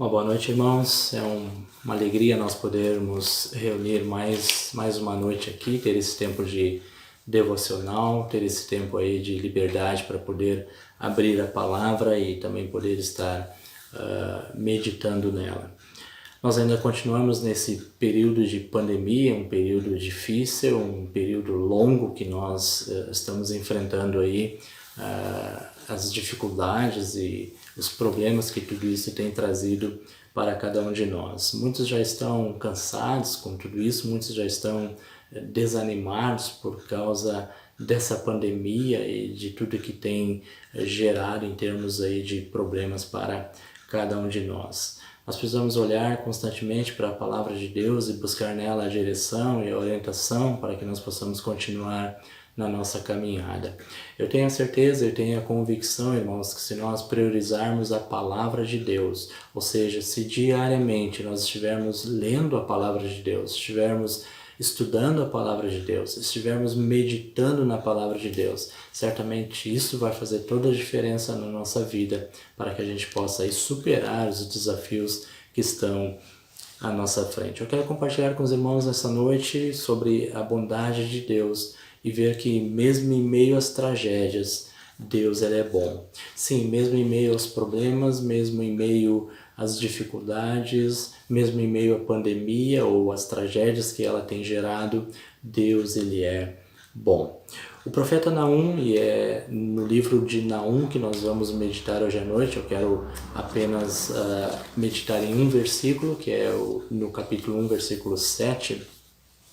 Uma boa noite, irmãos. É uma alegria nós podermos reunir mais uma noite aqui, ter esse tempo de devocional, ter esse tempo aí de liberdade para poder abrir a palavra e também poder estar meditando nela. Nós ainda continuamos nesse período de pandemia, um período difícil, um período longo que nós estamos enfrentando aí, as dificuldades e os problemas que tudo isso tem trazido para cada um de nós. Muitos já estão cansados com tudo isso, muitos já estão desanimados por causa dessa pandemia e de tudo que tem gerado em termos aí de problemas para cada um de nós. Nós precisamos olhar constantemente para a palavra de Deus e buscar nela a direção e a orientação para que nós possamos continuar na nossa caminhada. Eu tenho a certeza, eu tenho a convicção, irmãos, que se nós priorizarmos a palavra de Deus, ou seja, se diariamente nós estivermos lendo a palavra de Deus, estivermos estudando a palavra de Deus, estivermos meditando na palavra de Deus, certamente isso vai fazer toda a diferença na nossa vida para que a gente possa aí superar os desafios que estão à nossa frente. Eu quero compartilhar com os irmãos nessa noite sobre a bondade de Deus e ver que mesmo em meio às tragédias, Deus ele é bom. Sim, mesmo em meio aos problemas, mesmo em meio às dificuldades, mesmo em meio à pandemia ou às tragédias que ela tem gerado, Deus ele é bom. O profeta Naum, e é no livro de Naum que nós vamos meditar hoje à noite, eu quero apenas meditar em um versículo, que é no capítulo 1, versículo 7.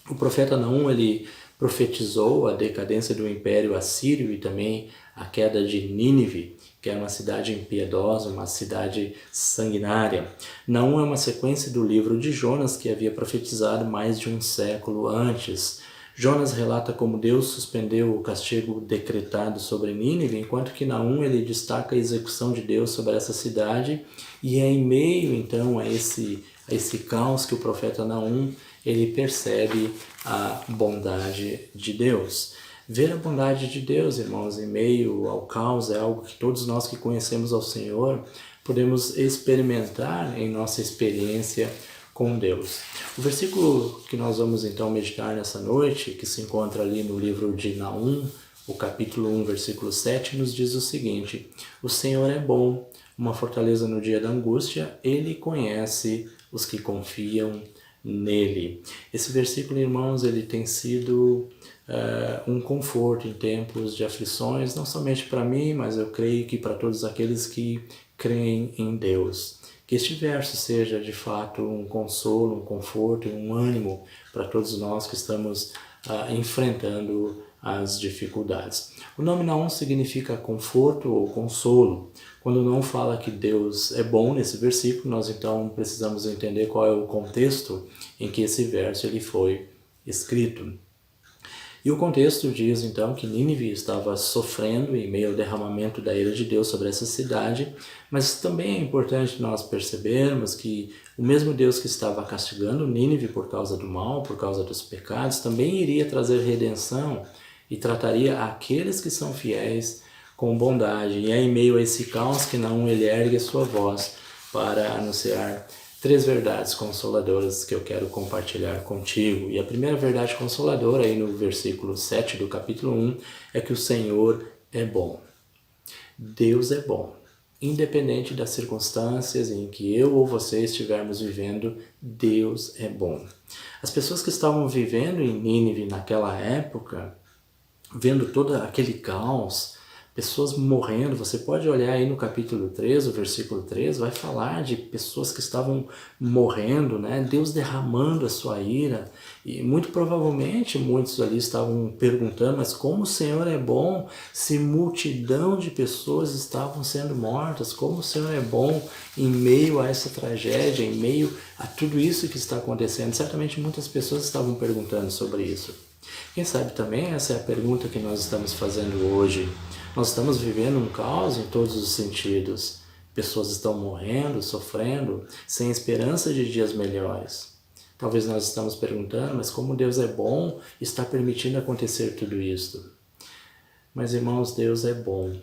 O profeta Naum, ele profetizou a decadência do Império Assírio e também a queda de Nínive, que era uma cidade impiedosa, uma cidade sanguinária. Naum é uma sequência do livro de Jonas, que havia profetizado mais de um século antes. Jonas relata como Deus suspendeu o castigo decretado sobre Nínive, enquanto que Naum ele destaca a execução de Deus sobre essa cidade, e é em meio então a esse caos que o profeta Naum ele percebe a bondade de Deus. Ver a bondade de Deus, irmãos, em meio ao caos é algo que todos nós que conhecemos ao Senhor podemos experimentar em nossa experiência com Deus. O versículo que nós vamos então meditar nessa noite, que se encontra ali no livro de Naum, o capítulo 1, versículo 7, nos diz o seguinte: o Senhor é bom, uma fortaleza no dia da angústia, Ele conhece os que confiam nele. Esse versículo, irmãos, ele tem sido um conforto em tempos de aflições, não somente para mim, mas eu creio que para todos aqueles que creem em Deus. Que este verso seja de fato um consolo, um conforto e um ânimo para todos nós que estamos enfrentando as dificuldades. O nome Naum significa conforto ou consolo. Quando não fala que Deus é bom nesse versículo, nós então precisamos entender qual é o contexto em que esse verso ele foi escrito. E o contexto diz então que Nínive estava sofrendo em meio ao derramamento da ira de Deus sobre essa cidade, mas também é importante nós percebermos que o mesmo Deus que estava castigando Nínive por causa do mal, por causa dos pecados, também iria trazer redenção e trataria aqueles que são fiéis com bondade. E é em meio a esse caos que Naum ele ergue a sua voz para anunciar 3 verdades consoladoras que eu quero compartilhar contigo. E a primeira verdade consoladora, aí no versículo 7 do capítulo 1, é que o Senhor é bom. Deus é bom. Independente das circunstâncias em que eu ou você estivermos vivendo, Deus é bom. As pessoas que estavam vivendo em Nínive naquela época, vendo todo aquele caos, pessoas morrendo, você pode olhar aí no capítulo 3, o versículo 3, vai falar de pessoas que estavam morrendo, né? Deus derramando a sua ira, e muito provavelmente muitos ali estavam perguntando, mas como o Senhor é bom se multidão de pessoas estavam sendo mortas? Como o Senhor é bom em meio a essa tragédia, em meio a tudo isso que está acontecendo? Certamente muitas pessoas estavam perguntando sobre isso. Quem sabe também essa é a pergunta que nós estamos fazendo hoje. Nós estamos vivendo um caos em todos os sentidos. Pessoas estão morrendo, sofrendo, sem esperança de dias melhores. Talvez nós estamos perguntando, mas como Deus é bom, está permitindo acontecer tudo isso. Mas, irmãos, Deus é bom.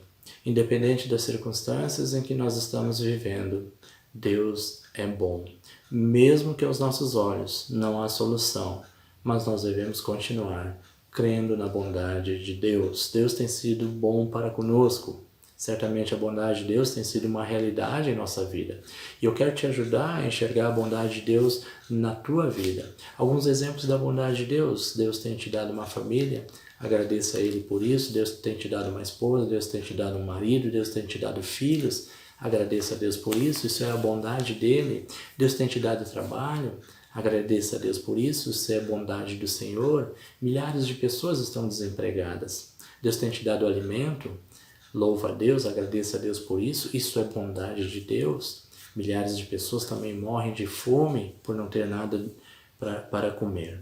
Independente das circunstâncias em que nós estamos vivendo, Deus é bom. Mesmo que aos nossos olhos não há solução, mas nós devemos continuar crendo na bondade de Deus. Deus tem sido bom para conosco. Certamente a bondade de Deus tem sido uma realidade em nossa vida. E eu quero te ajudar a enxergar a bondade de Deus na tua vida. Alguns exemplos da bondade de Deus. Deus tem te dado uma família, agradeça a Ele por isso. Deus tem te dado uma esposa, Deus tem te dado um marido, Deus tem te dado filhos. Agradeça a Deus por isso é a bondade dEle. Deus tem te dado trabalho, agradeça a Deus por isso é a bondade do Senhor. Milhares de pessoas estão desempregadas. Deus tem te dado alimento, louva a Deus, agradeça a Deus por isso é bondade de Deus. Milhares de pessoas também morrem de fome por não ter nada para comer.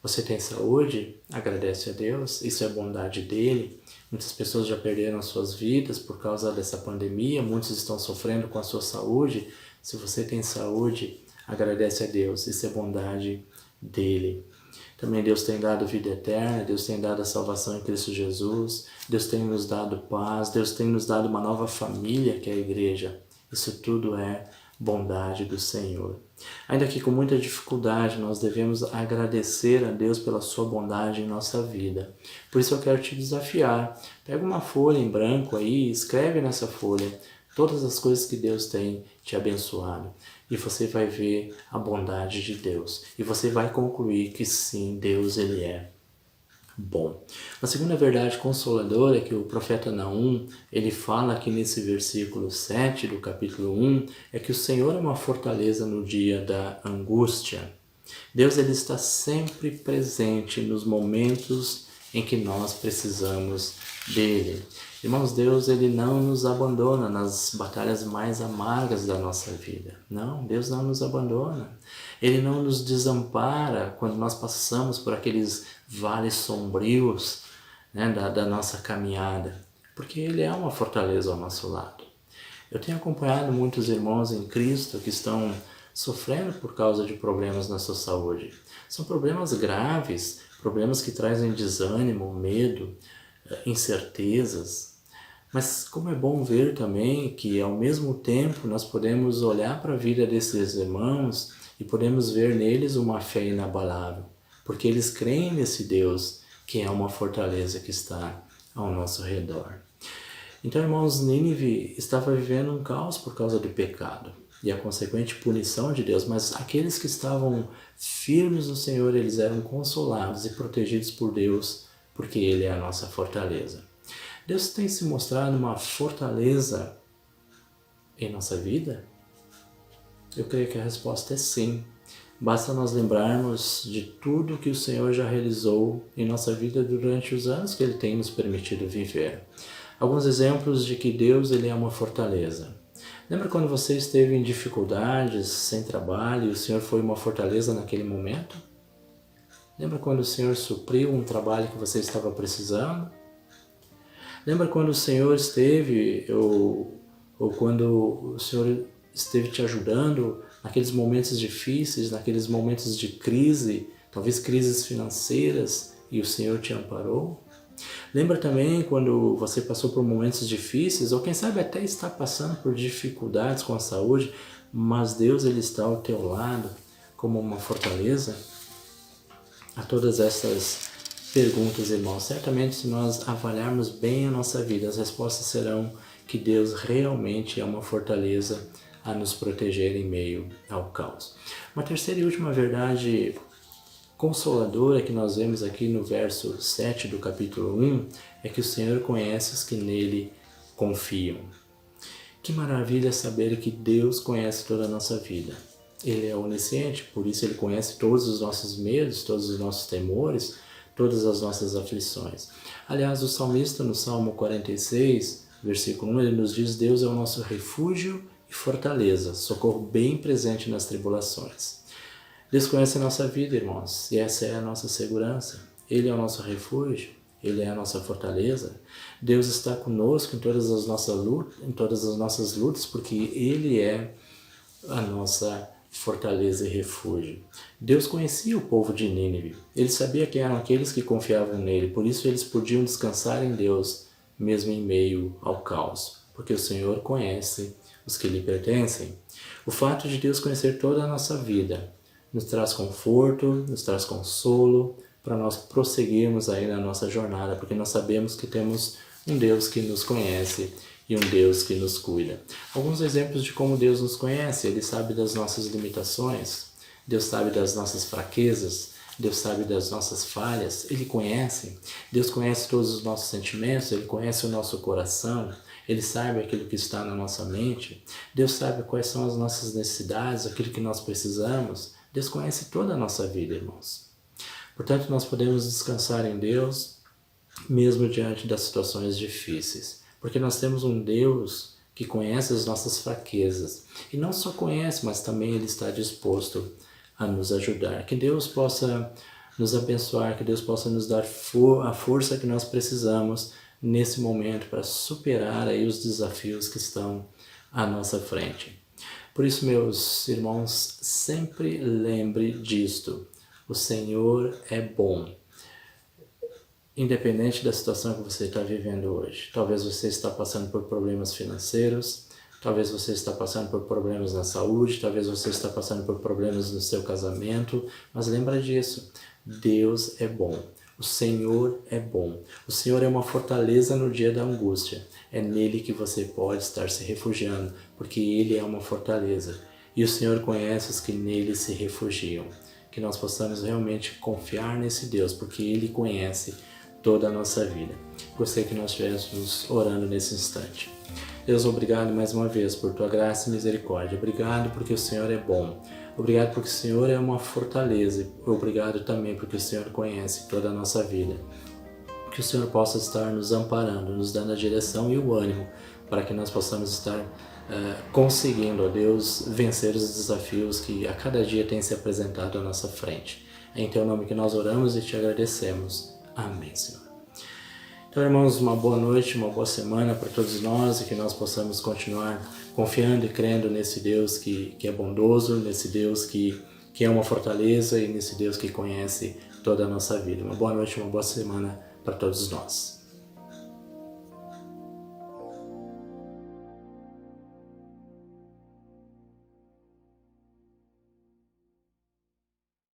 Você tem saúde? Agradece a Deus, isso é bondade dEle. Muitas pessoas já perderam as suas vidas por causa dessa pandemia, muitos estão sofrendo com a sua saúde. Se você tem saúde, agradece a Deus, isso é bondade dEle. Também Deus tem dado vida eterna, Deus tem dado a salvação em Cristo Jesus, Deus tem nos dado paz, Deus tem nos dado uma nova família que é a igreja. Isso tudo é bondade do Senhor. Ainda que com muita dificuldade, nós devemos agradecer a Deus pela sua bondade em nossa vida. Por isso eu quero te desafiar. Pega uma folha em branco aí, escreve nessa folha todas as coisas que Deus tem te abençoado. E você vai ver a bondade de Deus. E você vai concluir que sim, Deus ele é bom. A segunda verdade consoladora é que o profeta Naum, ele fala aqui nesse versículo 7 do capítulo 1, é que o Senhor é uma fortaleza no dia da angústia. Deus ele está sempre presente nos momentos em que nós precisamos dele. Irmãos, Deus ele não nos abandona nas batalhas mais amargas da nossa vida. Não, Deus não nos abandona. Ele não nos desampara quando nós passamos por aqueles vales sombrios, né, da nossa caminhada, porque Ele é uma fortaleza ao nosso lado. Eu tenho acompanhado muitos irmãos em Cristo que estão sofrendo por causa de problemas na sua saúde. São problemas graves, problemas que trazem desânimo, medo, incertezas. Mas como é bom ver também que ao mesmo tempo nós podemos olhar para a vida desses irmãos e podemos ver neles uma fé inabalável, porque eles creem nesse Deus que é uma fortaleza que está ao nosso redor. Então, irmãos, Nínive estava vivendo um caos por causa do pecado e a consequente punição de Deus, mas aqueles que estavam firmes no Senhor, eles eram consolados e protegidos por Deus, porque Ele é a nossa fortaleza. Deus tem se mostrado uma fortaleza em nossa vida? Eu creio que a resposta é sim. Basta nós lembrarmos de tudo que o Senhor já realizou em nossa vida durante os anos que Ele tem nos permitido viver. Alguns exemplos de que Deus ele é uma fortaleza. Lembra quando você esteve em dificuldades, sem trabalho, e o Senhor foi uma fortaleza naquele momento? Lembra quando o Senhor supriu um trabalho que você estava precisando? Lembra quando o Senhor esteve, ou quando o Senhor esteve te ajudando naqueles momentos difíceis, naqueles momentos de crise, talvez crises financeiras, e o Senhor te amparou? Lembra também quando você passou por momentos difíceis, ou quem sabe até está passando por dificuldades com a saúde, mas Deus ele está ao teu lado como uma fortaleza? A todas essas perguntas, irmãos, certamente se nós avaliarmos bem a nossa vida, as respostas serão que Deus realmente é uma fortaleza a nos proteger em meio ao caos. Uma terceira e última verdade consoladora que nós vemos aqui no verso 7 do capítulo 1 é que o Senhor conhece os que nele confiam. Que maravilha saber que Deus conhece toda a nossa vida. Ele é onisciente, por isso Ele conhece todos os nossos medos, todos os nossos temores, todas as nossas aflições. Aliás, o salmista no Salmo 46, versículo 1, ele nos diz: Deus é o nosso refúgio e fortaleza, socorro bem presente nas tribulações. Deus conhece a nossa vida, irmãos, e essa é a nossa segurança. Ele é o nosso refúgio, Ele é a nossa fortaleza. Deus está conosco em todas as nossas lutas, porque Ele é a nossa fortaleza e refúgio. Deus conhecia o povo de Nínive. Ele sabia quem eram aqueles que confiavam nele, por isso eles podiam descansar em Deus, mesmo em meio ao caos, porque o Senhor conhece os que lhe pertencem. O fato de Deus conhecer toda a nossa vida nos traz conforto, nos traz consolo para nós prosseguirmos aí na nossa jornada, porque nós sabemos que temos um Deus que nos conhece e um Deus que nos cuida. Alguns exemplos de como Deus nos conhece: Ele sabe das nossas limitações, Deus sabe das nossas fraquezas, Deus sabe das nossas falhas, Ele conhece. Deus conhece todos os nossos sentimentos, Ele conhece o nosso coração, Ele sabe aquilo que está na nossa mente, Deus sabe quais são as nossas necessidades, aquilo que nós precisamos. Deus conhece toda a nossa vida, irmãos. Portanto, nós podemos descansar em Deus, mesmo diante das situações difíceis, porque nós temos um Deus que conhece as nossas fraquezas, e não só conhece, mas também Ele está disposto a nos ajudar. Que Deus possa nos abençoar, que Deus possa nos dar a força que nós precisamos nesse momento para superar aí os desafios que estão à nossa frente. Por isso, meus irmãos, sempre lembre disto: o Senhor é bom. Independente da situação que você está vivendo hoje. Talvez você está passando por problemas financeiros, talvez você está passando por problemas na saúde, talvez você está passando por problemas no seu casamento, mas lembra disso: Deus é bom. O Senhor é bom. O Senhor é uma fortaleza no dia da angústia. É nele que você pode estar se refugiando, porque Ele é uma fortaleza. E o Senhor conhece os que nele se refugiam. Que nós possamos realmente confiar nesse Deus, porque Ele conhece toda a nossa vida. Gostaria que nós estivéssemos orando nesse instante. Deus, obrigado mais uma vez por Tua graça e misericórdia. Obrigado porque o Senhor é bom. Obrigado porque o Senhor é uma fortaleza. Obrigado também porque o Senhor conhece toda a nossa vida. Que o Senhor possa estar nos amparando, nos dando a direção e o ânimo para que nós possamos estar conseguindo, ó Deus, vencer os desafios que a cada dia têm se apresentado à nossa frente. É em Teu nome que nós oramos e Te agradecemos. Amém, Senhor. Então, irmãos, uma boa noite, uma boa semana para todos nós e que nós possamos continuar confiando e crendo nesse Deus que é bondoso, nesse Deus que é uma fortaleza e nesse Deus que conhece toda a nossa vida. Uma boa noite, uma boa semana para todos nós.